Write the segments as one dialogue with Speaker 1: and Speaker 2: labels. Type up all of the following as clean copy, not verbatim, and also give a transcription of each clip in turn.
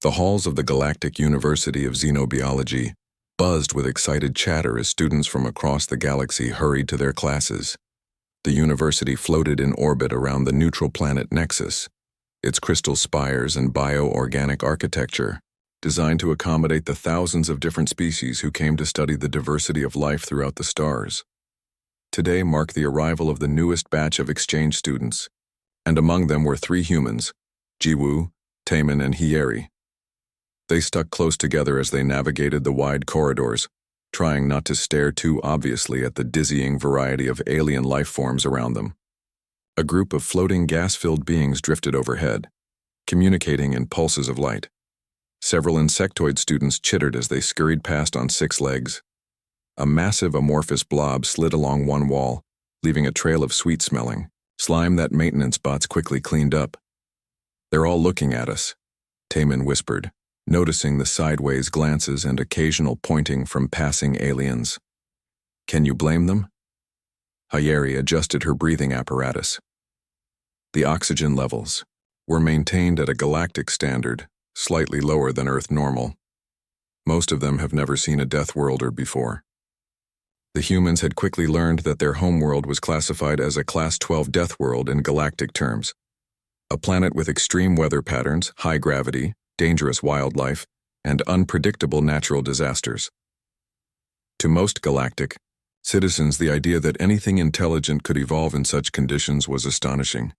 Speaker 1: The halls of the Galactic University of Xenobiology buzzed with excited chatter as students from across the galaxy hurried to their classes. The university floated in orbit around the neutral planet Nexus, its crystal spires and bio-organic architecture, designed to accommodate the thousands of different species who came to study the diversity of life throughout the stars. Today marked the arrival of the newest batch of exchange students, and among them were 3 humans, Jiwoo, Taemin, and Hyeri. They stuck close together as they navigated the wide corridors, trying not to stare too obviously at the dizzying variety of alien life forms around them. A group of floating gas-filled beings drifted overhead, communicating in pulses of light. Several insectoid students chittered as they scurried past on 6 legs. A massive amorphous blob slid along one wall, leaving a trail of sweet-smelling slime that maintenance bots quickly cleaned up. "They're all looking at us," Taemin whispered, noticing the sideways glances and occasional pointing from passing aliens. "Can you blame them?" Hyeri adjusted her breathing apparatus. The oxygen levels were maintained at a galactic standard, slightly lower than Earth normal. Most of them have never seen a Deathworlder before. The humans had quickly learned that their homeworld was classified as a Class 12 Deathworld in galactic terms, a planet with extreme weather patterns, high gravity, dangerous wildlife, and unpredictable natural disasters. To most galactic citizens, the idea that anything intelligent could evolve in such conditions was astonishing.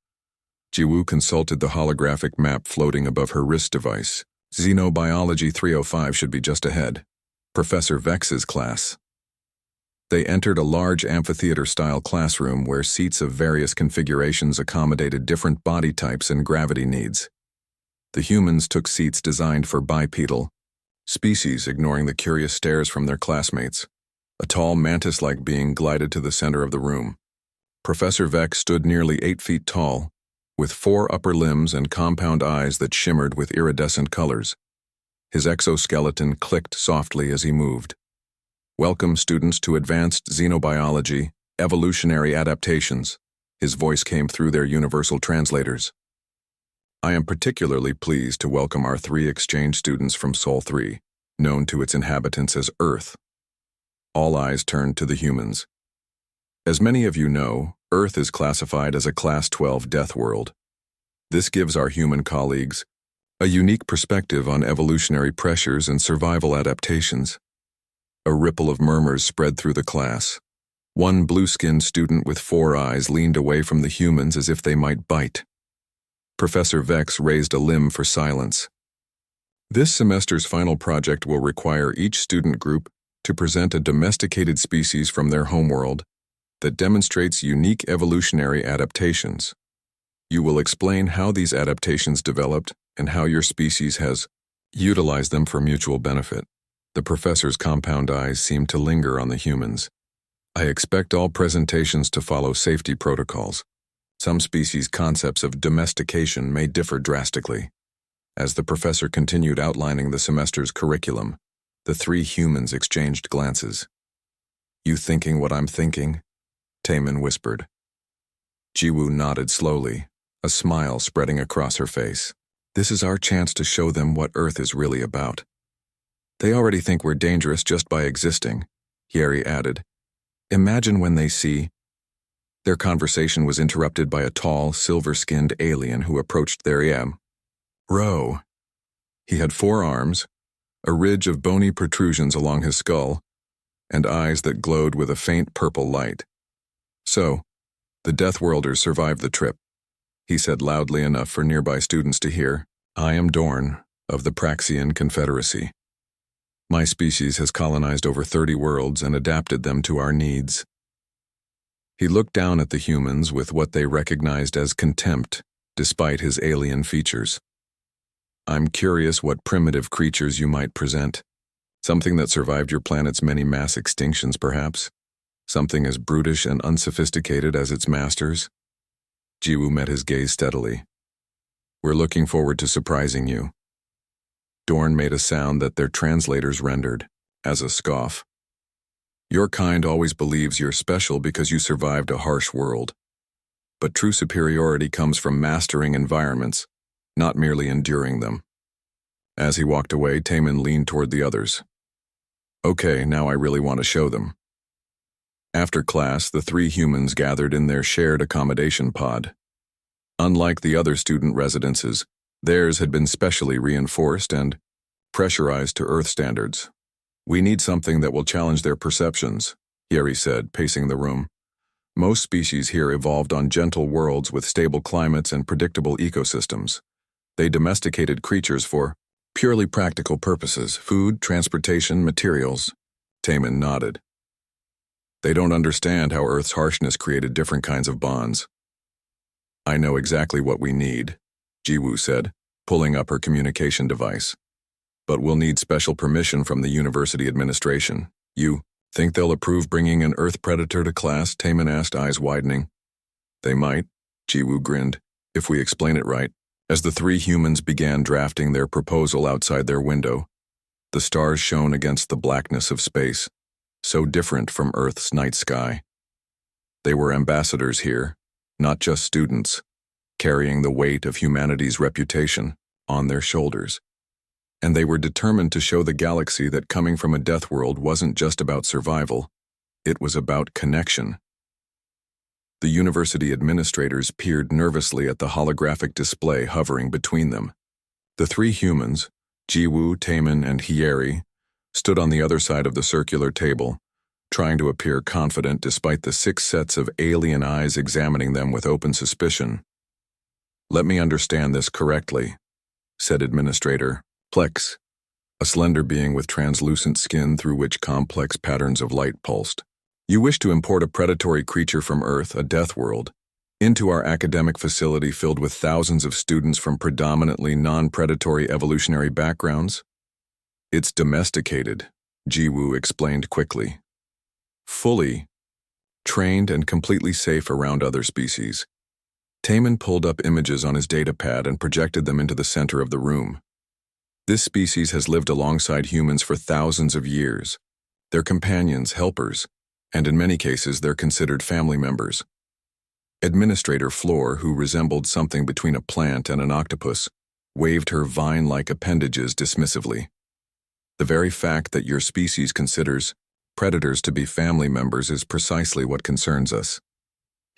Speaker 1: Jiwoo consulted the holographic map floating above her wrist device. Xenobiology 305 should be just ahead. Professor Vex's class. They entered a large amphitheater-style classroom where seats of various configurations accommodated different body types and gravity needs. The humans took seats designed for bipedal species, ignoring the curious stares from their classmates. A tall mantis-like being glided to the center of the room. Professor Vex stood nearly 8 feet tall, with 4 upper limbs and compound eyes that shimmered with iridescent colors. His exoskeleton clicked softly as he moved. "Welcome, students, to Advanced Xenobiology, Evolutionary Adaptations," his voice came through their universal translators. "I am particularly pleased to welcome our 3 exchange students from Sol 3, known to its inhabitants as Earth." All eyes turned to the humans. As many of you know, Earth is classified as a Class 12 Death World. This gives our human colleagues a unique perspective on evolutionary pressures and survival adaptations. A ripple of murmurs spread through the class. One blue-skinned student with 4 eyes leaned away from the humans as if they might bite. Professor Vex raised a limb for silence. "This semester's final project will require each student group to present a domesticated species from their homeworld that demonstrates unique evolutionary adaptations. You will explain how these adaptations developed and how your species has utilized them for mutual benefit." The professor's compound eyes seemed to linger on the humans. "I expect all presentations to follow safety protocols. Some species' concepts of domestication may differ drastically." As the professor continued outlining the semester's curriculum, the 3 humans exchanged glances. "You thinking what I'm thinking?" Taemin whispered. Jiwoo nodded slowly, a smile spreading across her face. "This is our chance to show them what Earth is really about. They already think we're dangerous just by existing," Hyeri added. "Imagine when they see—" Their conversation was interrupted by a tall, silver-skinned alien who approached their row. He had 4 arms, a ridge of bony protrusions along his skull, and eyes that glowed with a faint purple light. "So, the Deathworlders survived the trip," he said loudly enough for nearby students to hear. "I am Dorn, of the Praxian Confederacy. My species has colonized over 30 worlds and adapted them to our needs." He looked down at the humans with what they recognized as contempt, despite his alien features. "I'm curious what primitive creatures you might present. Something that survived your planet's many mass extinctions, perhaps? Something as brutish and unsophisticated as its masters?" Jiwoo met his gaze steadily. "We're looking forward to surprising you." Dorn made a sound that their translators rendered as a scoff. "Your kind always believes you're special because you survived a harsh world. But true superiority comes from mastering environments, not merely enduring them." As he walked away, Taman leaned toward the others. Okay, now I really want to show them. After class, the three humans gathered in their shared accommodation pod. Unlike the other student residences, theirs had been specially reinforced and pressurized to Earth standards. We need something that will challenge their perceptions, Yeri said, pacing the room. Most species here evolved on gentle worlds with stable climates and predictable ecosystems. They domesticated creatures for purely practical purposes: food, transportation, materials. Taman nodded. They don't understand how Earth's harshness created different kinds of bonds. I know exactly what we need, Jiwoo said, pulling up her communication device. But we'll need special permission from the university administration. You think they'll approve bringing an Earth predator to class? Taman asked, eyes widening. They might, Jiwoo grinned, if we explain it right. As the three humans began drafting their proposal outside their window, the stars shone against the blackness of space, so different from Earth's night sky. They were ambassadors here, not just students, carrying the weight of humanity's reputation on their shoulders. And they were determined to show the galaxy that coming from a death world wasn't just about survival, it was about connection. The university administrators peered nervously at the holographic display hovering between them. The three humans, Jiwoo, Taman, and Hyeri, stood on the other side of the circular table, trying to appear confident despite the 6 sets of alien eyes examining them with open suspicion. Let me understand this correctly, said Administrator Plex, a slender being with translucent skin through which complex patterns of light pulsed. You wish to import a predatory creature from Earth, a death world, into our academic facility filled with thousands of students from predominantly non-predatory evolutionary backgrounds? It's domesticated, Jiwoo explained quickly. Fully trained and completely safe around other species. Taman pulled up images on his datapad and projected them into the center of the room. This species has lived alongside humans for thousands of years. They're companions, helpers, and in many cases they're considered family members. Administrator Floor, who resembled something between a plant and an octopus, waved her vine-like appendages dismissively. The very fact that your species considers predators to be family members is precisely what concerns us.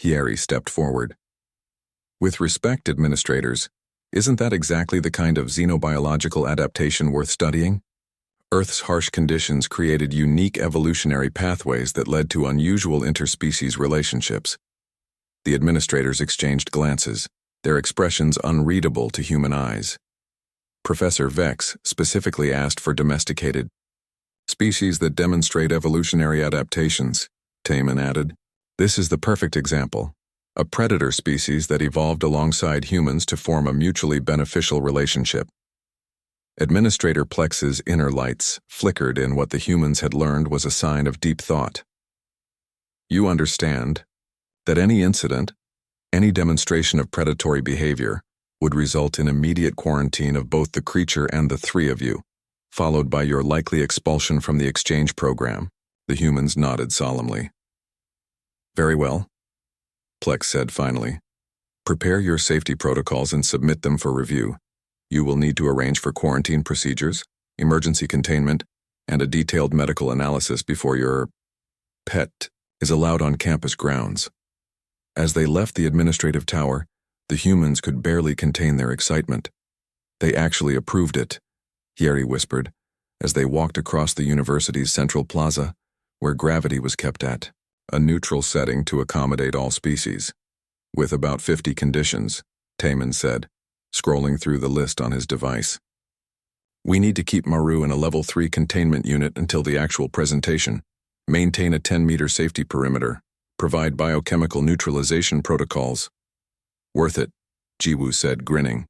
Speaker 1: Hyeri stepped forward. With respect, administrators, isn't that exactly the kind of xenobiological adaptation worth studying? Earth's harsh conditions created unique evolutionary pathways that led to unusual interspecies relationships. The administrators exchanged glances, their expressions unreadable to human eyes. Professor Vex specifically asked for domesticated species that demonstrate evolutionary adaptations, Taman added. This is the perfect example. A predator species that evolved alongside humans to form a mutually beneficial relationship. Administrator Plex's inner lights flickered in what the humans had learned was a sign of deep thought. You understand that any incident, any demonstration of predatory behavior, would result in immediate quarantine of both the creature and the three of you, followed by your likely expulsion from the exchange program. The humans nodded solemnly. Very well, Plex said finally. Prepare your safety protocols and submit them for review. You will need to arrange for quarantine procedures, emergency containment, and a detailed medical analysis before your pet is allowed on campus grounds. As they left the administrative tower, the humans could barely contain their excitement. They actually approved it, Hyeri whispered, as they walked across the university's central plaza, where gravity was kept at a neutral setting to accommodate all species. With about 50 conditions, Taman said, scrolling through the list on his device. We need to keep Maru in a level 3 containment unit until the actual presentation, maintain a 10-meter safety perimeter, provide biochemical neutralization protocols. Worth it, Jiwoo said, grinning.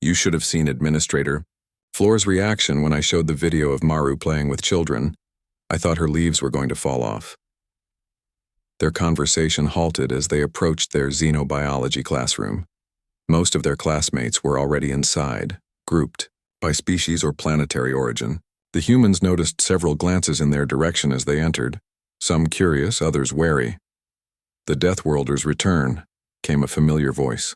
Speaker 1: You should have seen Administrator Floor's reaction when I showed the video of Maru playing with children. I thought her leaves were going to fall off. Their conversation halted as they approached their xenobiology classroom. Most of their classmates were already inside, grouped by species or planetary origin. The humans noticed several glances in their direction as they entered, some curious, others wary. The Deathworlders return, came a familiar voice.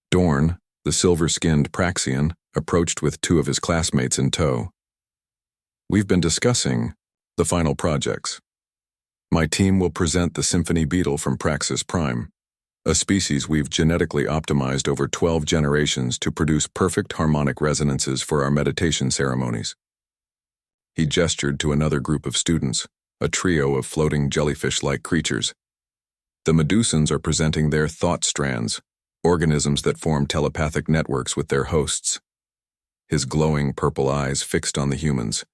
Speaker 1: Dorn, the silver-skinned Praxian, approached with two of his classmates in tow. "We've been discussing the final projects. My team will present the symphony beetle from Praxis Prime, a species we've genetically optimized over 12 generations to produce perfect harmonic resonances for our meditation ceremonies." He gestured to another group of students, a trio of floating jellyfish-like creatures. "The Medusans are presenting their thought strands, organisms that form telepathic networks with their hosts." His glowing purple eyes fixed on the humans.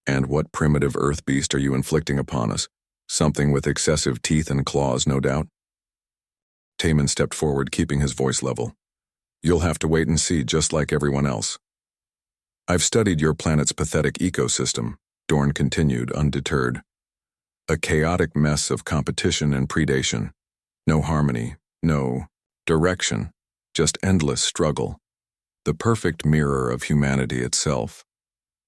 Speaker 1: "And what primitive earth beast are you inflicting upon us? Something with excessive teeth and claws, no doubt?" Taman stepped forward, keeping his voice level. "You'll have to wait and see, just like everyone else." "I've studied your planet's pathetic ecosystem," Dorn continued, undeterred. "A chaotic mess of competition and predation. No harmony, no direction, just endless struggle. The perfect mirror of humanity itself."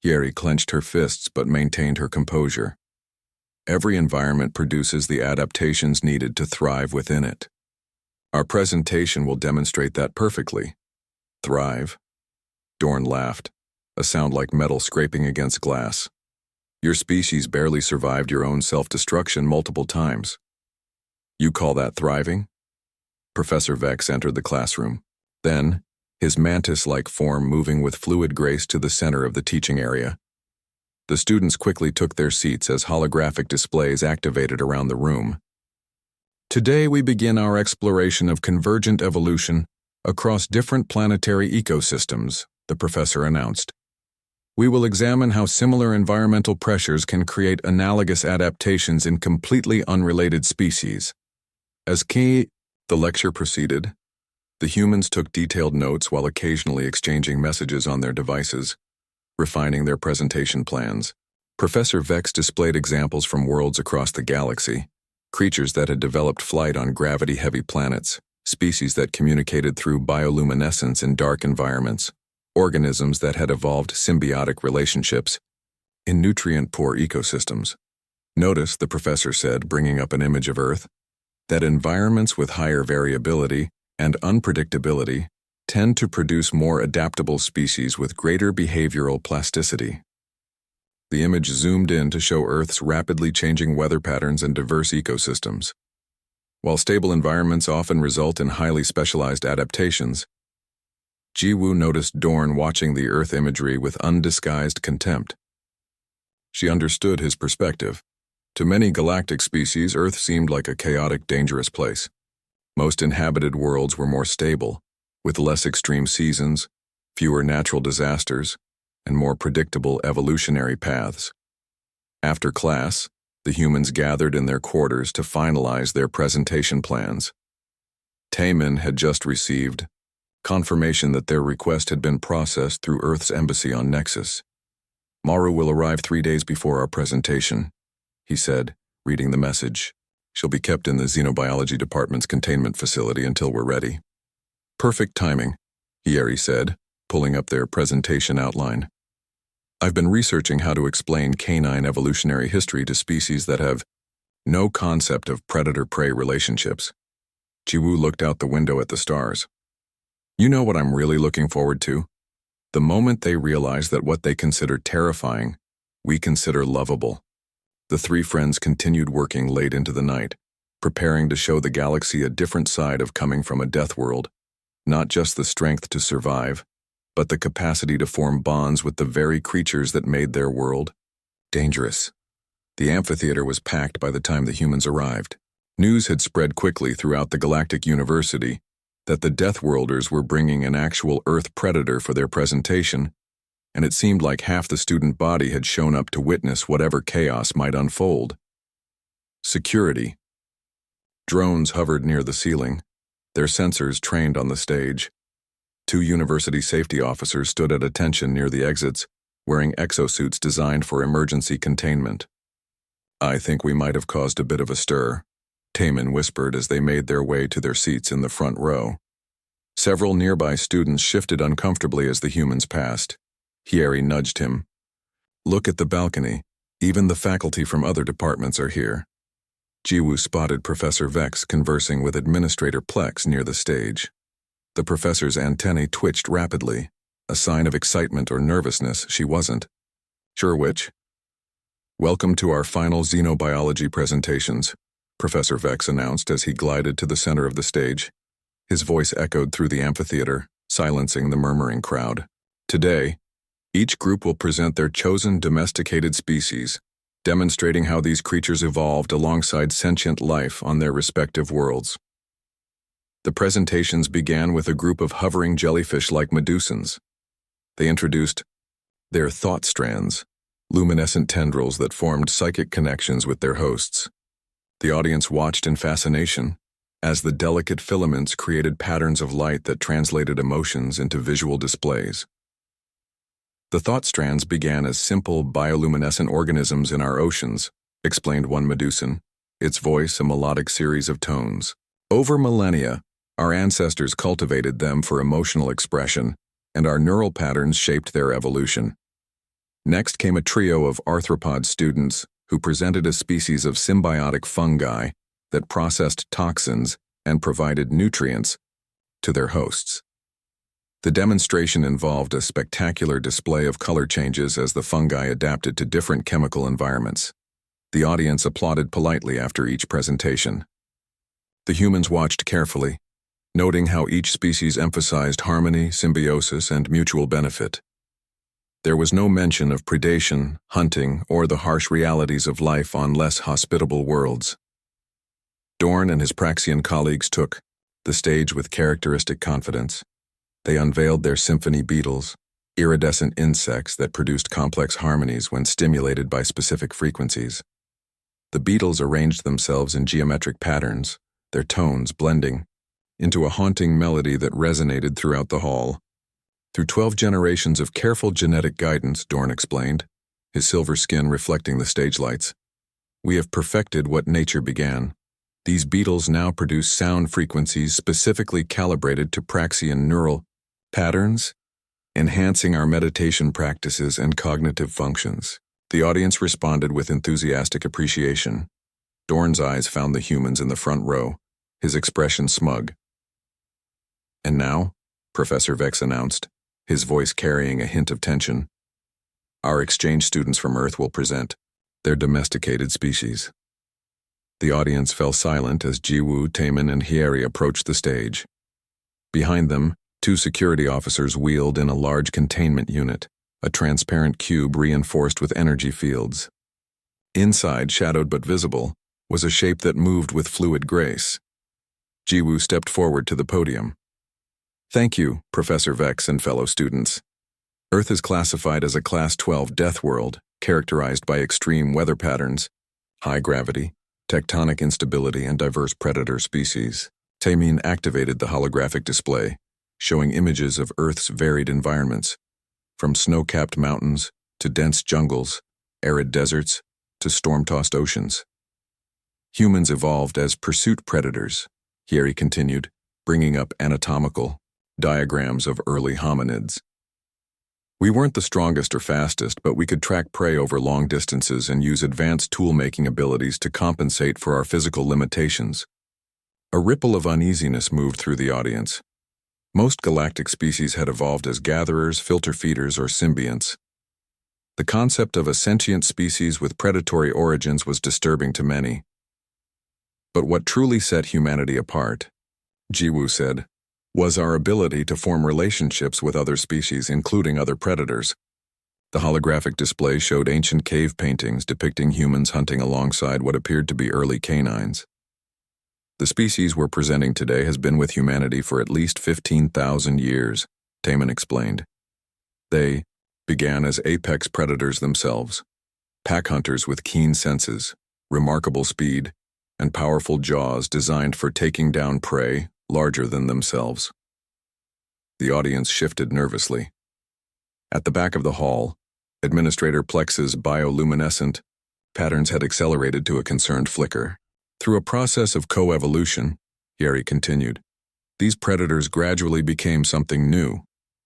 Speaker 1: Yeri clenched her fists but maintained her composure. "Every environment produces the adaptations needed to thrive within it. Our presentation will demonstrate that perfectly." "Thrive?" Dorn laughed, a sound like metal scraping against glass. "Your species barely survived your own self-destruction multiple times. You call that thriving?" Professor Vex entered the classroom. Then, his mantis-like form moving with fluid grace to the center of the teaching area. The students quickly took their seats as holographic displays activated around the room. "Today we begin our exploration of convergent evolution across different planetary ecosystems," the professor announced. "We will examine how similar environmental pressures can create analogous adaptations in completely unrelated species. The lecture proceeded. The humans took detailed notes while occasionally exchanging messages on their devices, refining their presentation plans. Professor Vex displayed examples from worlds across the galaxy, creatures that had developed flight on gravity-heavy planets, species that communicated through bioluminescence in dark environments, organisms that had evolved symbiotic relationships in nutrient-poor ecosystems. "Notice," the professor said, bringing up an image of Earth, "that environments with higher variability and unpredictability tend to produce more adaptable species with greater behavioral plasticity." The image zoomed in to show Earth's rapidly changing weather patterns and diverse ecosystems. While stable environments often result in highly specialized adaptations, Jiwoo noticed Dorn watching the Earth imagery with undisguised contempt. She understood his perspective. To many galactic species, Earth seemed like a chaotic, dangerous place. Most inhabited worlds were more stable, with less extreme seasons, fewer natural disasters, and more predictable evolutionary paths. After class, the humans gathered in their quarters to finalize their presentation plans. Taman had just received confirmation that their request had been processed through Earth's embassy on Nexus. "Maru will arrive 3 days before our presentation," he said, reading the message. "She'll be kept in the Xenobiology Department's containment facility until we're ready." "Perfect timing," Yeri said, pulling up their presentation outline. "I've been researching how to explain canine evolutionary history to species that have no concept of predator-prey relationships." Jiwoo looked out the window at the stars. "You know what I'm really looking forward to? The moment they realize that what they consider terrifying, we consider lovable." The three friends continued working late into the night, preparing to show the galaxy a different side of coming from a death world, not just the strength to survive, but the capacity to form bonds with the very creatures that made their world dangerous. The amphitheater was packed by the time the humans arrived. News had spread quickly throughout the Galactic University that the Deathworlders were bringing an actual Earth predator for their presentation, and it seemed like half the student body had shown up to witness whatever chaos might unfold. Security. Drones hovered near the ceiling, their sensors trained on the stage. 2 university safety officers stood at attention near the exits, wearing exosuits designed for emergency containment. "I think we might have caused a bit of a stir," Taman whispered as they made their way to their seats in the front row. Several nearby students shifted uncomfortably as the humans passed. Hieri nudged him. "Look at the balcony. Even the faculty from other departments are here." Jiwoo spotted Professor Vex conversing with Administrator Plex near the stage. The professor's antennae twitched rapidly, a sign of excitement or nervousness, she wasn't. Sure which? Welcome to our final xenobiology presentations, Professor Vex announced as he glided to the center of the stage. His voice echoed through the amphitheater, silencing the murmuring crowd. Today, each group will present their chosen domesticated species, demonstrating how these creatures evolved alongside sentient life on their respective worlds. The presentations began with a group of hovering jellyfish-like medusans. They introduced their thought strands, luminescent tendrils that formed psychic connections with their hosts. The audience watched in fascination as the delicate filaments created patterns of light that translated emotions into visual displays. The thought strands began as simple bioluminescent organisms in our oceans, explained one medusan, its voice a melodic series of tones. Over millennia, our ancestors cultivated them for emotional expression, and our neural patterns shaped their evolution. Next came a trio of arthropod students who presented a species of symbiotic fungi that processed toxins and provided nutrients to their hosts. The demonstration involved a spectacular display of color changes as the fungi adapted to different chemical environments. The audience applauded politely after each presentation. The humans watched carefully, noting how each species emphasized harmony, symbiosis, and mutual benefit. There was no mention of predation, hunting, or the harsh realities of life on less hospitable worlds. Dorn and his Praxian colleagues took the stage with characteristic confidence. They unveiled their symphony beetles, iridescent insects that produced complex harmonies when stimulated by specific frequencies. The beetles arranged themselves in geometric patterns, their tones blending into a haunting melody that resonated throughout the hall. Through 12 generations of careful genetic guidance, Dorn explained, his silver skin reflecting the stage lights, we have perfected what nature began. These beetles now produce sound frequencies specifically calibrated to Praxian neural patterns, enhancing our meditation practices and cognitive functions. The audience responded with enthusiastic appreciation. Dorn's eyes found the humans in the front row, his expression smug. And now, Professor Vex announced, his voice carrying a hint of tension, our exchange students from Earth will present their domesticated species. The audience fell silent as Jiwoo, Taemin, and Hyeri approached the stage. Behind them, 2 security officers wheeled in a large containment unit, a transparent cube reinforced with energy fields. Inside, shadowed but visible, was a shape that moved with fluid grace. Jiwoo stepped forward to the podium. Thank you, Professor Vex and fellow students. Earth is classified as a Class 12 death world, characterized by extreme weather patterns, high gravity, tectonic instability, and diverse predator species. Taemin activated the holographic display, showing images of Earth's varied environments, from snow-capped mountains to dense jungles, arid deserts to storm-tossed oceans. Humans evolved as pursuit predators, Hyeri continued, bringing up anatomical diagrams of early hominids. We weren't the strongest or fastest, but we could track prey over long distances and use advanced tool-making abilities to compensate for our physical limitations. A ripple of uneasiness moved through the audience. Most galactic species had evolved as gatherers, filter feeders, or symbionts. The concept of a sentient species with predatory origins was disturbing to many. But what truly set humanity apart, Jiwoo said, was our ability to form relationships with other species, including other predators. The holographic display showed ancient cave paintings depicting humans hunting alongside what appeared to be early canines. The species we're presenting today has been with humanity for at least 15,000 years, Taemin explained. They began as apex predators themselves, pack hunters with keen senses, remarkable speed, and powerful jaws designed for taking down prey larger than themselves. The audience shifted nervously. At the back of the hall, Administrator Plex's bioluminescent patterns had accelerated to a concerned flicker. Through a process of coevolution, Hyeri continued, these predators gradually became something new,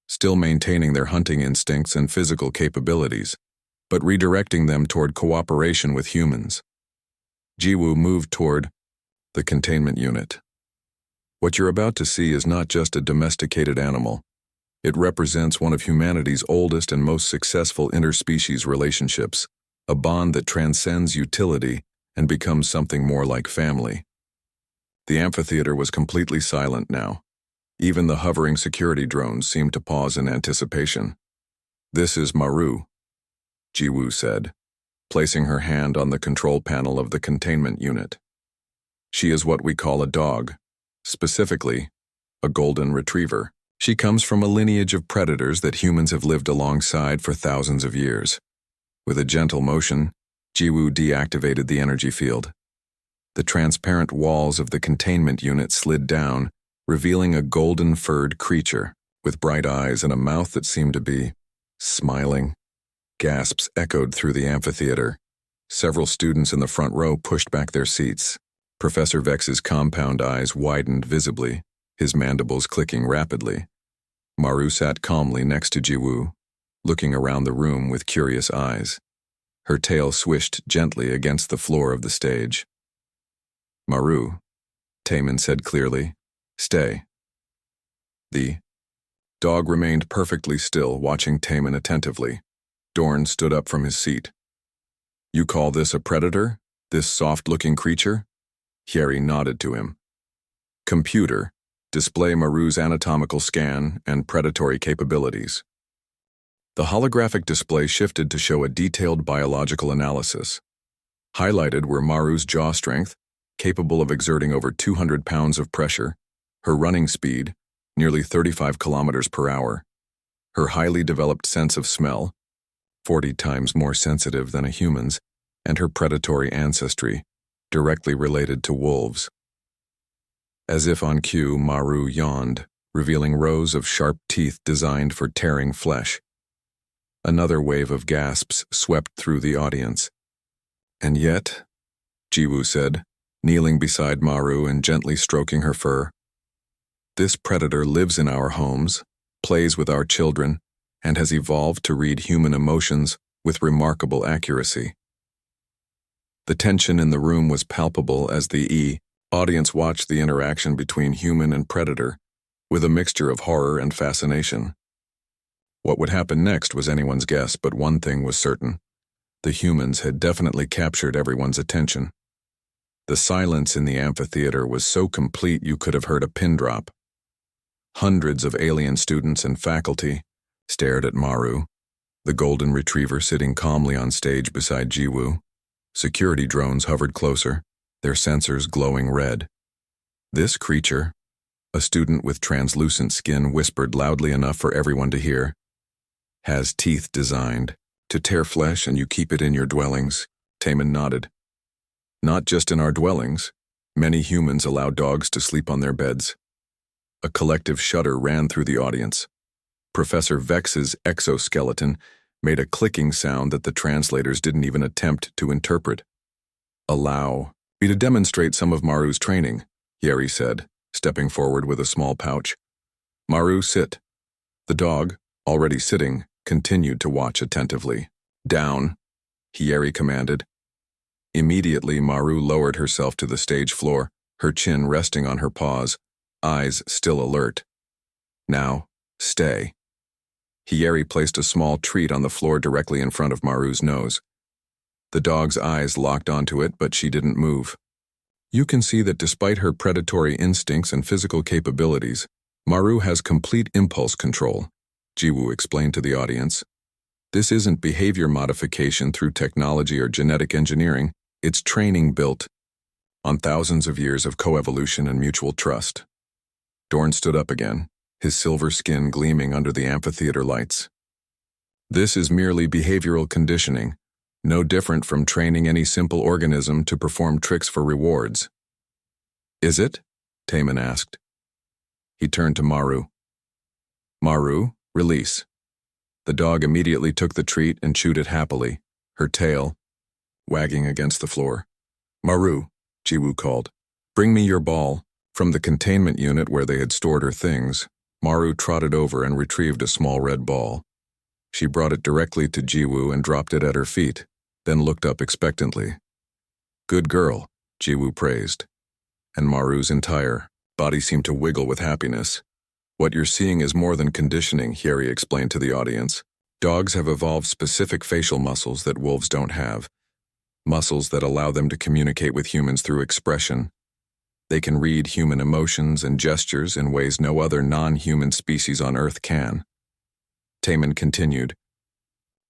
Speaker 1: still maintaining their hunting instincts and physical capabilities, but redirecting them toward cooperation with humans. Jiwoo moved toward the containment unit. What you're about to see is not just a domesticated animal. It represents one of humanity's oldest and most successful interspecies relationships, a bond that transcends utility and becomes something more like family. The amphitheater was completely silent now. Even the hovering security drones seemed to pause in anticipation. "This is Maru," Jiwoo said, placing her hand on the control panel of the containment unit. "She is what we call a dog, specifically, a golden retriever. She comes from a lineage of predators that humans have lived alongside for thousands of years." With a gentle motion, Jiwoo deactivated the energy field. The transparent walls of the containment unit slid down, revealing a golden-furred creature with bright eyes and a mouth that seemed to be smiling. Gasps echoed through the amphitheater. Several students in the front row pushed back their seats. Professor Vex's compound eyes widened visibly, his mandibles clicking rapidly. Maru sat calmly next to Jiwoo, looking around the room with curious eyes. Her tail swished gently against the floor of the stage. "Maru," Taemin said clearly, "stay." The dog remained perfectly still, watching Taemin attentively. Dorn stood up from his seat. "You call this a predator? This soft-looking creature?" Hyeri nodded to him. "Computer, display Maru's anatomical scan and predatory capabilities." The holographic display shifted to show a detailed biological analysis. Highlighted were Maru's jaw strength, capable of exerting over 200 pounds of pressure, her running speed, nearly 35 kilometers per hour, her highly developed sense of smell, 40 times more sensitive than a human's, and her predatory ancestry, directly related to wolves. As if on cue, Maru yawned, revealing rows of sharp teeth designed for tearing flesh. Another wave of gasps swept through the audience. "And yet," Jiwoo said, kneeling beside Maru and gently stroking her fur, "this predator lives in our homes, plays with our children, and has evolved to read human emotions with remarkable accuracy." The tension in the room was palpable as the audience watched the interaction between human and predator, with a mixture of horror and fascination. What would happen next was anyone's guess, but one thing was certain. The humans had definitely captured everyone's attention. The silence in the amphitheater was so complete you could have heard a pin drop. Hundreds of alien students and faculty stared at Maru, the golden retriever sitting calmly on stage beside Jiwoo. Security drones hovered closer, their sensors glowing red. "This creature," a student with translucent skin whispered loudly enough for everyone to hear, "has teeth designed to tear flesh, and you keep it in your dwellings." Taemin nodded. "Not just in our dwellings. Many humans allow dogs to sleep on their beds." A collective shudder ran through the audience. Professor Vex's exoskeleton made a clicking sound that the translators didn't even attempt to interpret. "Allow me to demonstrate some of Maru's training," Hyeri said, stepping forward with a small pouch. "Maru, sit." The dog, already sitting, continued to watch attentively. "Down," Hyeri commanded. Immediately, Maru lowered herself to the stage floor, her chin resting on her paws, eyes still alert. "Now, stay." Hyeri placed a small treat on the floor directly in front of Maru's nose. The dog's eyes locked onto it, but she didn't move. "You can see that despite her predatory instincts and physical capabilities, Maru has complete impulse control," Jiwoo explained to the audience. "This isn't behavior modification through technology or genetic engineering, it's training built on thousands of years of coevolution and mutual trust." Dorn stood up again, his silver skin gleaming under the amphitheater lights. "This is merely behavioral conditioning, no different from training any simple organism to perform tricks for rewards." "Is it?" Taemin asked. He turned to Maru. "Maru, release." The dog immediately took the treat and chewed it happily, her tail wagging against the floor. "Maru," Jiwoo called, "bring me your ball." From the containment unit where they had stored her things, Maru trotted over and retrieved a small red ball. She brought it directly to Jiwoo and dropped it at her feet, then looked up expectantly. "Good girl," Jiwoo praised, and Maru's entire body seemed to wiggle with happiness. What you're seeing is more than conditioning, Hyeri explained to the audience. Dogs have evolved specific facial muscles that wolves don't have. Muscles that allow them to communicate with humans through expression. They can read human emotions and gestures in ways no other non-human species on Earth can. Taman continued.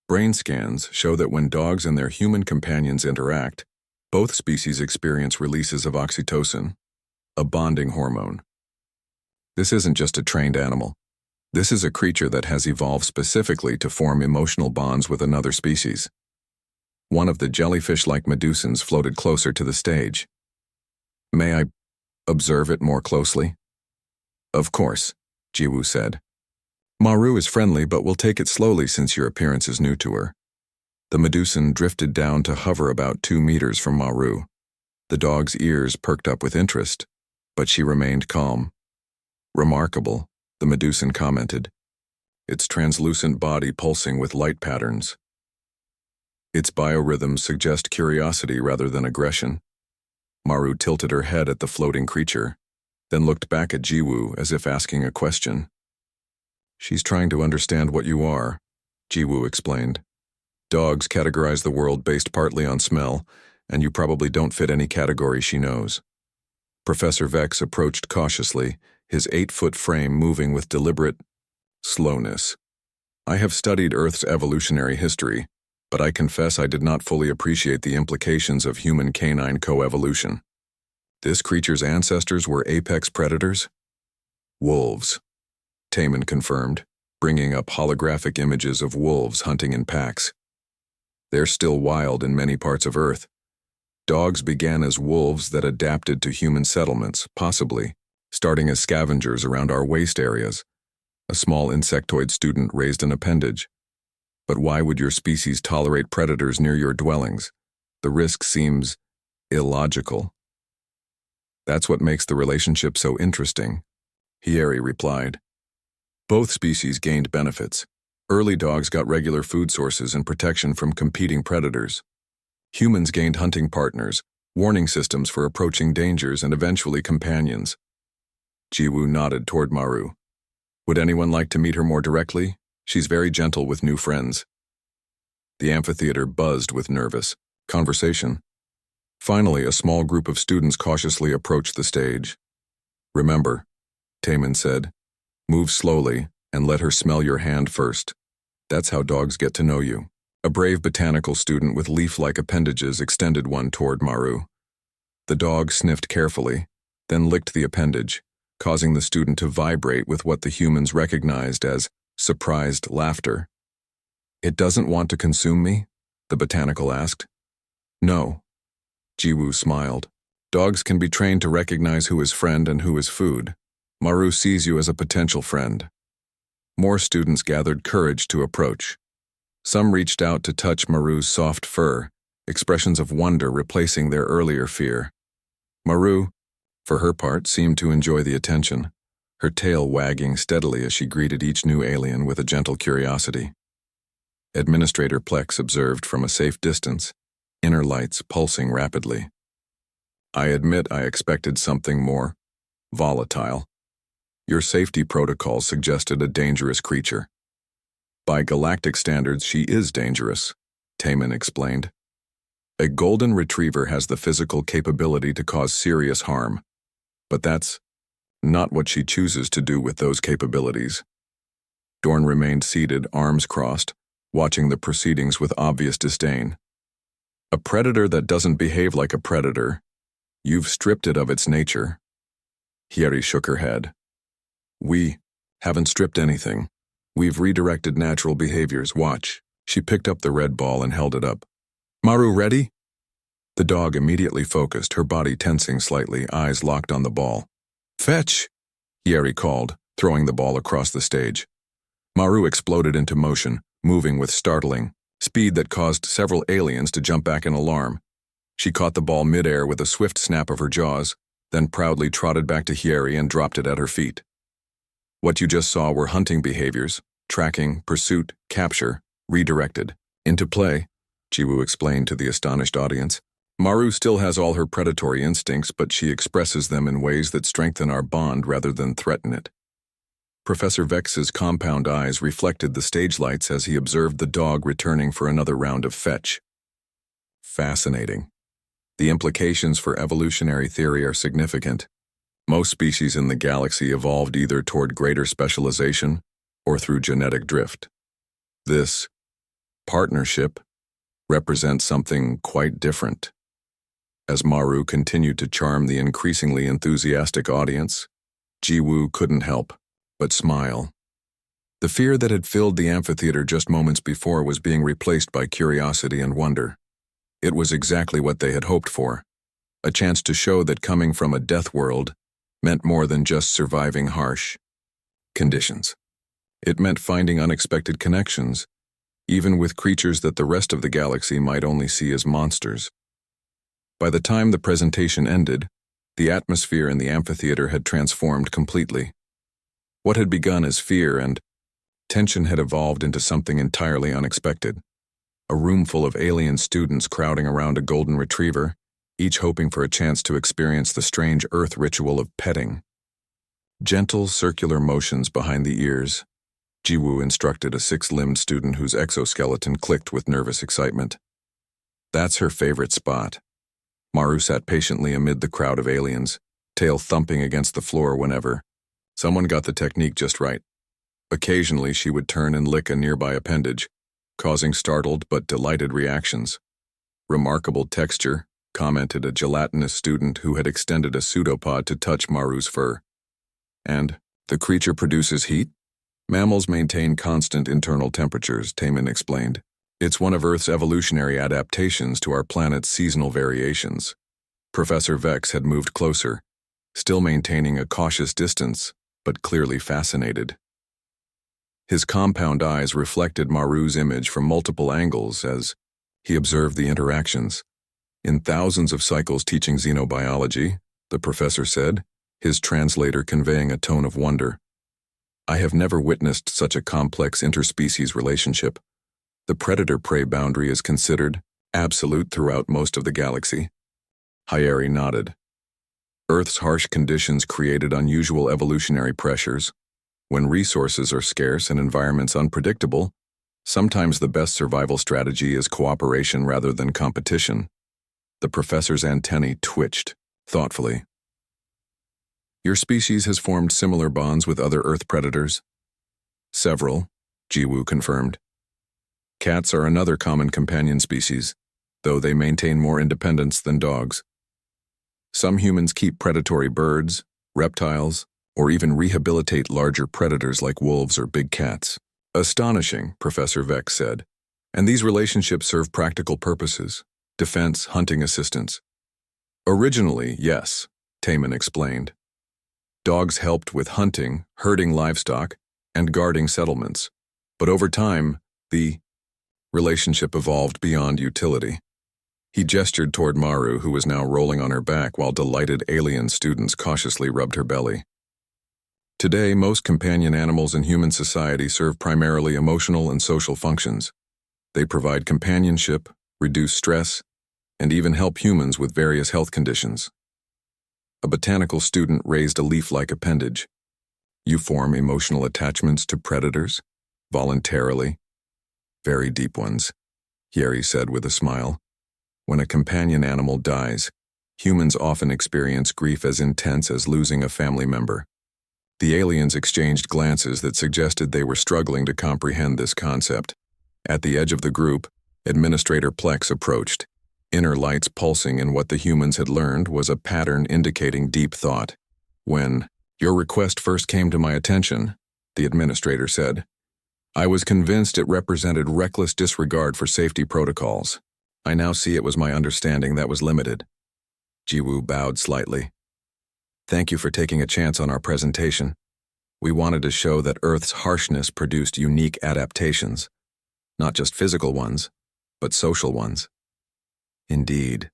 Speaker 1: Brain scans show that when dogs and their human companions interact, both species experience releases of oxytocin, a bonding hormone. This isn't just a trained animal. This is a creature that has evolved specifically to form emotional bonds with another species. One of the jellyfish-like medusans floated closer to the stage. May I observe it more closely? Of course, Jiwoo said. Maru is friendly, but we'll take it slowly since your appearance is new to her. The medusan drifted down to hover about 2 meters from Maru. The dog's ears perked up with interest, but she remained calm. Remarkable, the medusan commented. Its translucent body pulsing with light patterns. Its biorhythms suggest curiosity rather than aggression. Maru tilted her head at the floating creature, then looked back at Jiwoo as if asking a question. She's trying to understand what you are, Jiwoo explained. Dogs categorize the world based partly on smell, and you probably don't fit any category she knows. Professor Vex approached cautiously, his 8-foot frame moving with deliberate slowness. I have studied Earth's evolutionary history, but I confess I did not fully appreciate the implications of human-canine coevolution. This creature's ancestors were apex predators? Wolves, Taman confirmed, bringing up holographic images of wolves hunting in packs. They're still wild in many parts of Earth. Dogs began as wolves that adapted to human settlements, possibly, starting as scavengers around our waste areas. A small insectoid student raised an appendage. But why would your species tolerate predators near your dwellings? The risk seems illogical. That's what makes the relationship so interesting, Hyeri replied. Both species gained benefits. Early dogs got regular food sources and protection from competing predators. Humans gained hunting partners, warning systems for approaching dangers, and eventually companions. Jiwoo nodded toward Maru. Would anyone like to meet her more directly? She's very gentle with new friends. The amphitheater buzzed with nervous conversation. Finally, a small group of students cautiously approached the stage. Remember, Taman said, move slowly and let her smell your hand first. That's how dogs get to know you. A brave botanical student with leaf-like appendages extended one toward Maru. The dog sniffed carefully, then licked the appendage, causing the student to vibrate with what the humans recognized as surprised laughter. It doesn't want to consume me? The botanical asked. No. Jiwoo smiled. Dogs can be trained to recognize who is friend and who is food. Maru sees you as a potential friend. More students gathered courage to approach. Some reached out to touch Maru's soft fur, expressions of wonder replacing their earlier fear. Maru, for her part, seemed to enjoy the attention, her tail wagging steadily as she greeted each new alien with a gentle curiosity. Administrator Plex observed from a safe distance, inner lights pulsing rapidly. I admit I expected something more volatile. Your safety protocol suggested a dangerous creature. By galactic standards, she is dangerous, Taman explained. A golden retriever has the physical capability to cause serious harm, but that's not what she chooses to do with those capabilities. Dorn remained seated, arms crossed, watching the proceedings with obvious disdain. A predator that doesn't behave like a predator. You've stripped it of its nature. Hyeri shook her head. We haven't stripped anything. We've redirected natural behaviors. Watch. She picked up the red ball and held it up. Maru, ready? The dog immediately focused, her body tensing slightly, eyes locked on the ball. Fetch! Hyeri called, throwing the ball across the stage. Maru exploded into motion, moving with startling speed that caused several aliens to jump back in alarm. She caught the ball midair with a swift snap of her jaws, then proudly trotted back to Hyeri and dropped it at her feet. What you just saw were hunting behaviors, tracking, pursuit, capture, redirected. Into play, Jiwoo explained to the astonished audience. Maru still has all her predatory instincts, but she expresses them in ways that strengthen our bond rather than threaten it. Professor Vex's compound eyes reflected the stage lights as he observed the dog returning for another round of fetch. Fascinating. The implications for evolutionary theory are significant. Most species in the galaxy evolved either toward greater specialization or through genetic drift. This partnership represents something quite different. As Maru continued to charm the increasingly enthusiastic audience, Jiwoo couldn't help but smile. The fear that had filled the amphitheater just moments before was being replaced by curiosity and wonder. It was exactly what they had hoped for, a chance to show that coming from a death world meant more than just surviving harsh conditions. It meant finding unexpected connections, even with creatures that the rest of the galaxy might only see as monsters. By the time the presentation ended, the atmosphere in the amphitheater had transformed completely. What had begun as fear and tension had evolved into something entirely unexpected. A room full of alien students crowding around a golden retriever, each hoping for a chance to experience the strange Earth ritual of petting. Gentle circular motions behind the ears, Jiwoo instructed a six-limbed student whose exoskeleton clicked with nervous excitement. That's her favorite spot. Maru sat patiently amid the crowd of aliens, tail thumping against the floor whenever someone got the technique just right. Occasionally, she would turn and lick a nearby appendage, causing startled but delighted reactions. Remarkable texture, commented a gelatinous student who had extended a pseudopod to touch Maru's fur. And the creature produces heat? Mammals maintain constant internal temperatures, Taman explained. It's one of Earth's evolutionary adaptations to our planet's seasonal variations. Professor Vex had moved closer, still maintaining a cautious distance, but clearly fascinated. His compound eyes reflected Maru's image from multiple angles as he observed the interactions. In thousands of cycles teaching xenobiology, the professor said, his translator conveying a tone of wonder, I have never witnessed such a complex interspecies relationship. The predator-prey boundary is considered absolute throughout most of the galaxy. Hyeri nodded. Earth's harsh conditions created unusual evolutionary pressures. When resources are scarce and environments unpredictable, sometimes the best survival strategy is cooperation rather than competition. The professor's antennae twitched, thoughtfully. Your species has formed similar bonds with other Earth predators? Several, Jiwoo confirmed. Cats are another common companion species, though they maintain more independence than dogs. Some humans keep predatory birds, reptiles, or even rehabilitate larger predators like wolves or big cats. Astonishing, Professor Vex said. And these relationships serve practical purposes. Defense, hunting assistance. Originally, yes, Taman explained. Dogs helped with hunting, herding livestock, and guarding settlements. But over time, the relationship evolved beyond utility. He gestured toward Maru, who was now rolling on her back while delighted alien students cautiously rubbed her belly. Today, most companion animals in human society serve primarily emotional and social functions. They provide companionship, reduce stress, and even help humans with various health conditions. A botanical student raised a leaf-like appendage. You form emotional attachments to predators, voluntarily. Very deep ones, Hyeri said with a smile. When a companion animal dies, humans often experience grief as intense as losing a family member. The aliens exchanged glances that suggested they were struggling to comprehend this concept. At the edge of the group, Administrator Plex approached. Inner lights pulsing in what the humans had learned was a pattern indicating deep thought. When your request first came to my attention, the administrator said, I was convinced it represented reckless disregard for safety protocols. I now see it was my understanding that was limited. Jiwoo bowed slightly. Thank you for taking a chance on our presentation. We wanted to show that Earth's harshness produced unique adaptations, not just physical ones, but social ones. Indeed.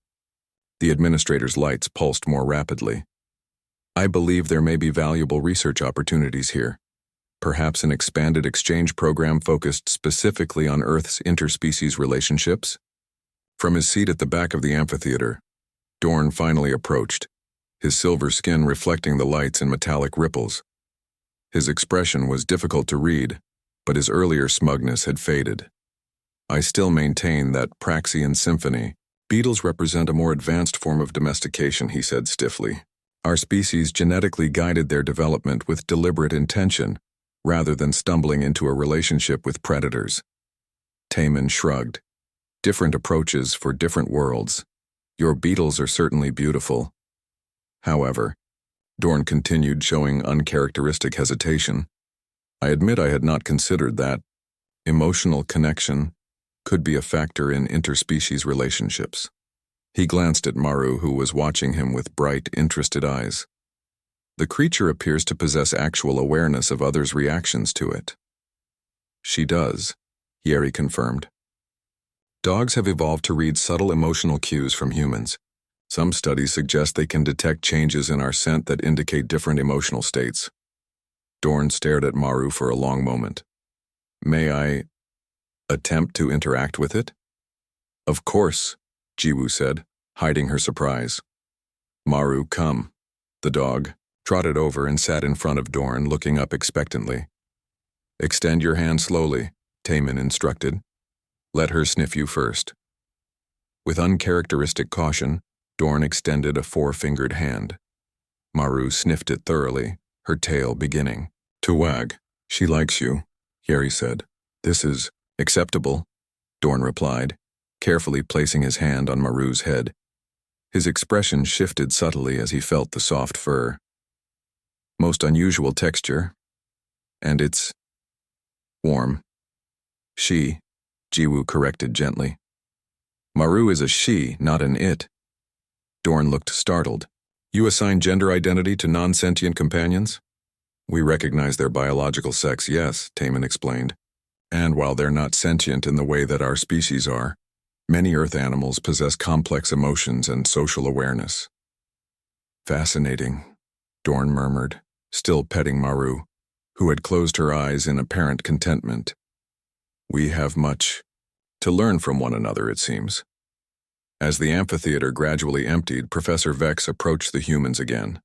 Speaker 1: The administrator's lights pulsed more rapidly. I believe there may be valuable research opportunities here. Perhaps an expanded exchange program focused specifically on Earth's interspecies relationships? From his seat at the back of the amphitheater, Dorn finally approached, his silver skin reflecting the lights in metallic ripples. His expression was difficult to read, but his earlier smugness had faded. I still maintain that Praxian symphony. Beetles represent a more advanced form of domestication, he said stiffly. Our species genetically guided their development with deliberate intention, rather than stumbling into a relationship with predators. Taman shrugged. Different approaches for different worlds. Your beetles are certainly beautiful. However, Dorn continued, showing uncharacteristic hesitation. I admit I had not considered that. Emotional connection could be a factor in interspecies relationships. He glanced at Maru, who was watching him with bright, interested eyes. The creature appears to possess actual awareness of others' reactions to it. She does, Yeri confirmed. Dogs have evolved to read subtle emotional cues from humans. Some studies suggest they can detect changes in our scent that indicate different emotional states. Dorn stared at Maru for a long moment. May I attempt to interact with it? Of course, Jiwoo said, hiding her surprise. Maru, come. The dog trotted over and sat in front of Dorn, looking up expectantly. Extend your hand slowly, Taman instructed. Let her sniff you first. With uncharacteristic caution, Dorn extended a four-fingered hand. Maru sniffed it thoroughly, her tail beginning to wag. She likes you, Yeri said. This is acceptable, Dorn replied, carefully placing his hand on Maru's head. His expression shifted subtly as he felt the soft fur. Most unusual texture, and it's warm. She, Jiwoo corrected gently. Maru is a she, not an it. Dorn looked startled. You assign gender identity to non-sentient companions? We recognize their biological sex, yes, Taman explained. And while they're not sentient in the way that our species are, many Earth animals possess complex emotions and social awareness. Fascinating, Dorn murmured, still petting Maru, who had closed her eyes in apparent contentment. We have much to learn from one another, it seems. As the amphitheater gradually emptied, Professor Vex approached the humans again.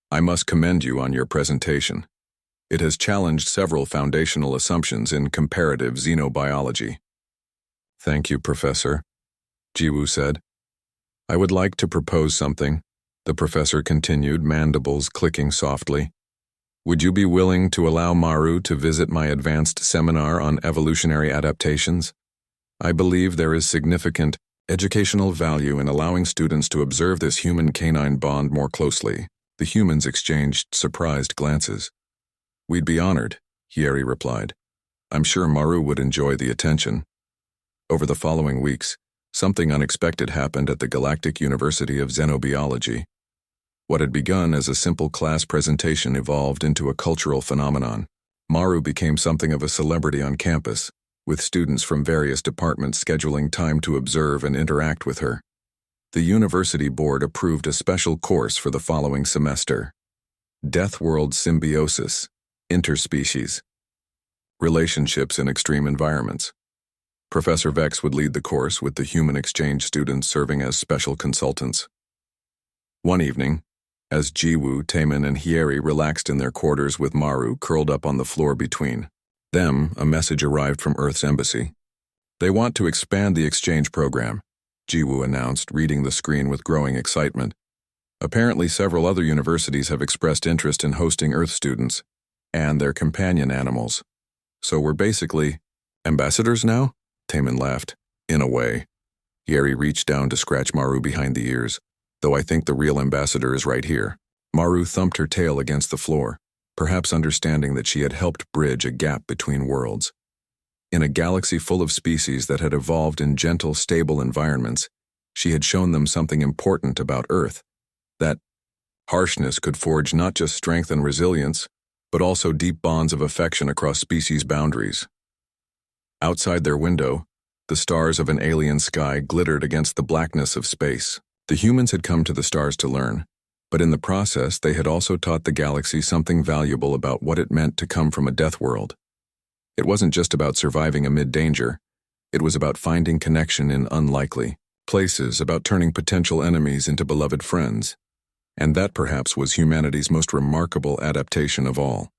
Speaker 1: I must commend you on your presentation. It has challenged several foundational assumptions in comparative xenobiology. Thank you, Professor, Jiwoo said. I would like to propose something, the professor continued, mandibles clicking softly. Would you be willing to allow Maru to visit my advanced seminar on evolutionary adaptations? I believe there is significant educational value in allowing students to observe this human-canine bond more closely. The humans exchanged surprised glances. We'd be honored, Yeri replied. I'm sure Maru would enjoy the attention. Over the following weeks, something unexpected happened at the Galactic University of Xenobiology. What had begun as a simple class presentation evolved into a cultural phenomenon. Maru became something of a celebrity on campus, with students from various departments scheduling time to observe and interact with her. The university board approved a special course for the following semester. Deathworld Symbiosis, Interspecies, Relationships in Extreme Environments. Professor Vex would lead the course, with the human exchange students serving as special consultants. One evening, as Jiwoo, Taman, and Hyeri relaxed in their quarters with Maru curled up on the floor between them, a message arrived from Earth's embassy. They want to expand the exchange program, Jiwoo announced, reading the screen with growing excitement. Apparently, several other universities have expressed interest in hosting Earth students and their companion animals. So we're basically ambassadors now? Taman laughed. In a way. Yeri reached down to scratch Maru behind the ears, though I think the real ambassador is right here. Maru thumped her tail against the floor, perhaps understanding that she had helped bridge a gap between worlds. In a galaxy full of species that had evolved in gentle, stable environments, she had shown them something important about Earth, that harshness could forge not just strength and resilience, but also deep bonds of affection across species boundaries. Outside their window, the stars of an alien sky glittered against the blackness of space. The humans had come to the stars to learn, but in the process they had also taught the galaxy something valuable about what it meant to come from a death world. It wasn't just about surviving amid danger, it was about finding connection in unlikely places, about turning potential enemies into beloved friends. And that perhaps was humanity's most remarkable adaptation of all.